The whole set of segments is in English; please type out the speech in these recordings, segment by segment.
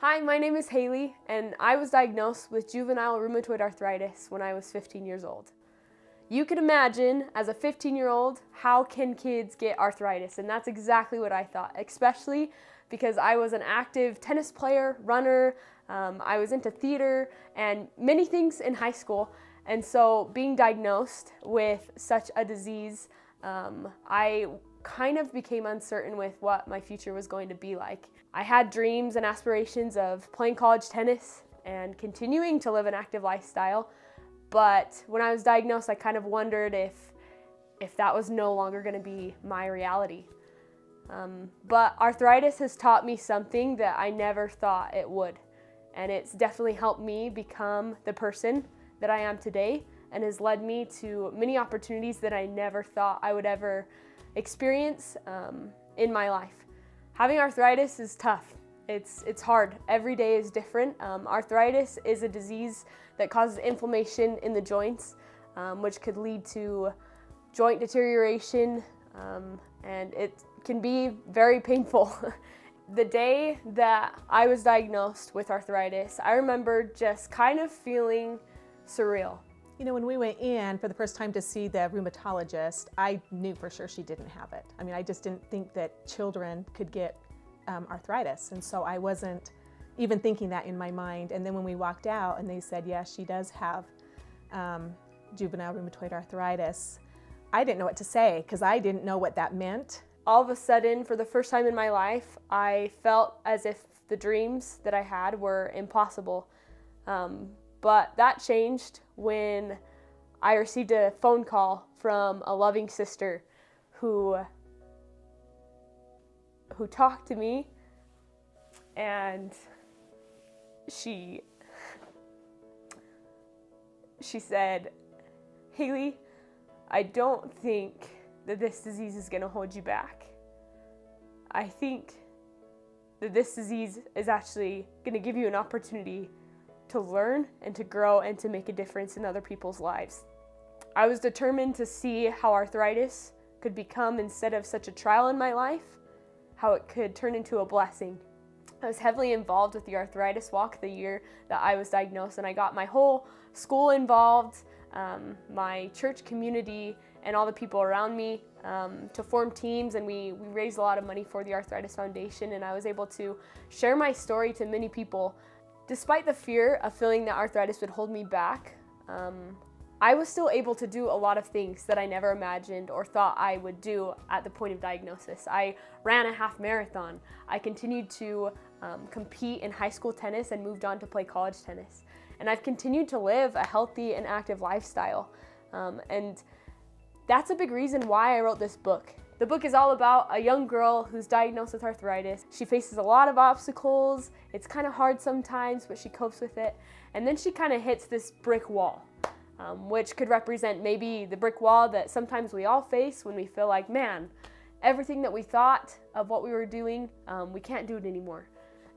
Hi, my name is Haley, and I was diagnosed with juvenile rheumatoid arthritis when I was 15 years old. You can imagine, as a 15-year-old, how can kids get arthritis? And that's exactly what I thought, especially because I was an active tennis player, runner, I was into theater, and many things in high school. And so being diagnosed with such a disease, I kind of became uncertain with what my future was going to be like. I had dreams and aspirations of playing college tennis and continuing to live an active lifestyle, but when I was diagnosed, I kind of wondered if that was no longer going to be my reality. But arthritis has taught me something that I never thought it would, and it's definitely helped me become the person that I am today, and has led me to many opportunities that I never thought I would ever experience in my life. Having arthritis is tough. It's hard. Every day is different. Arthritis is a disease that causes inflammation in the joints, which could lead to joint deterioration, and it can be very painful. The day that I was diagnosed with arthritis, I remember just kind of feeling surreal. You know, when we went in for the first time to see the rheumatologist, I knew for sure she didn't have it. I mean, I just didn't think that children could get arthritis, and so I wasn't even thinking that in my mind. And then when we walked out and they said, yes, she does have juvenile rheumatoid arthritis, I didn't know what to say because I didn't know what that meant. All of a sudden, for the first time in my life, I felt as if the dreams that I had were impossible. But that changed when I received a phone call from a loving sister who talked to me, and she said, "Haley, I don't think that this disease is going to hold you back. I think that this disease is actually going to give you an opportunity to learn and to grow and to make a difference in other people's lives." I was determined to see how arthritis could become, instead of such a trial in my life, how it could turn into a blessing. I was heavily involved with the arthritis walk the year that I was diagnosed, and I got my whole school involved, my church community, and all the people around me to form teams, and we raised a lot of money for the Arthritis Foundation, and I was able to share my story to many people. Despite the fear of feeling that arthritis would hold me back, I was still able to do a lot of things that I never imagined or thought I would do at the point of diagnosis. I ran a half marathon. I continued to compete in high school tennis and moved on to play college tennis. And I've continued to live a healthy and active lifestyle. And that's a big reason why I wrote this book. The book is all about a young girl who's diagnosed with arthritis. She faces a lot of obstacles. It's kind of hard sometimes, but she copes with it. And then she kind of hits this brick wall, which could represent maybe the brick wall that sometimes we all face when we feel like, man, everything that we thought of what we were doing, we can't do it anymore.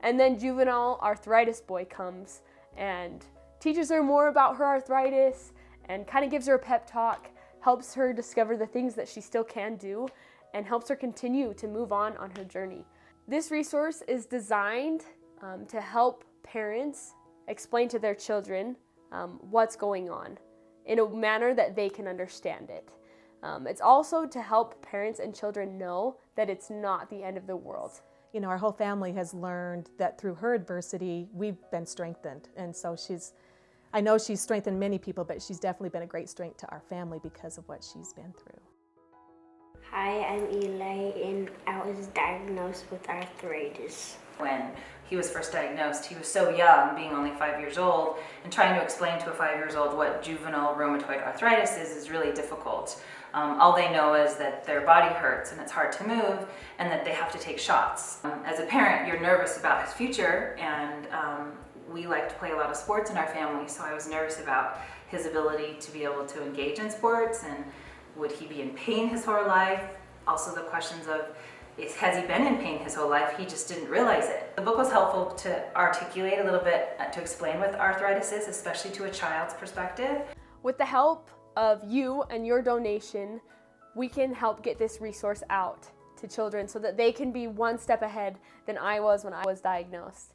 And then juvenile arthritis boy comes and teaches her more about her arthritis and kind of gives her a pep talk, helps her discover the things that she still can do, and helps her continue to move on her journey. This resource is designed to help parents explain to their children what's going on in a manner that they can understand it. It's also to help parents and children know that it's not the end of the world. You know, our whole family has learned that through her adversity, we've been strengthened. And so I know she's strengthened many people, but she's definitely been a great strength to our family because of what she's been through. Hi, I'm Eli, and I was diagnosed with arthritis. When he was first diagnosed, he was so young, being only 5 years old, and trying to explain to a 5-year-old what juvenile rheumatoid arthritis is really difficult. All they know is that their body hurts and it's hard to move, and that they have to take shots. As a parent, you're nervous about his future, and we like to play a lot of sports in our family, so I was nervous about his ability to be able to engage in sports, and would he be in pain his whole life? Also the questions of, has he been in pain his whole life? He just didn't realize it. The book was helpful to articulate a little bit, to explain what arthritis is, especially to a child's perspective. With the help of you and your donation, we can help get this resource out to children so that they can be one step ahead than I was when I was diagnosed.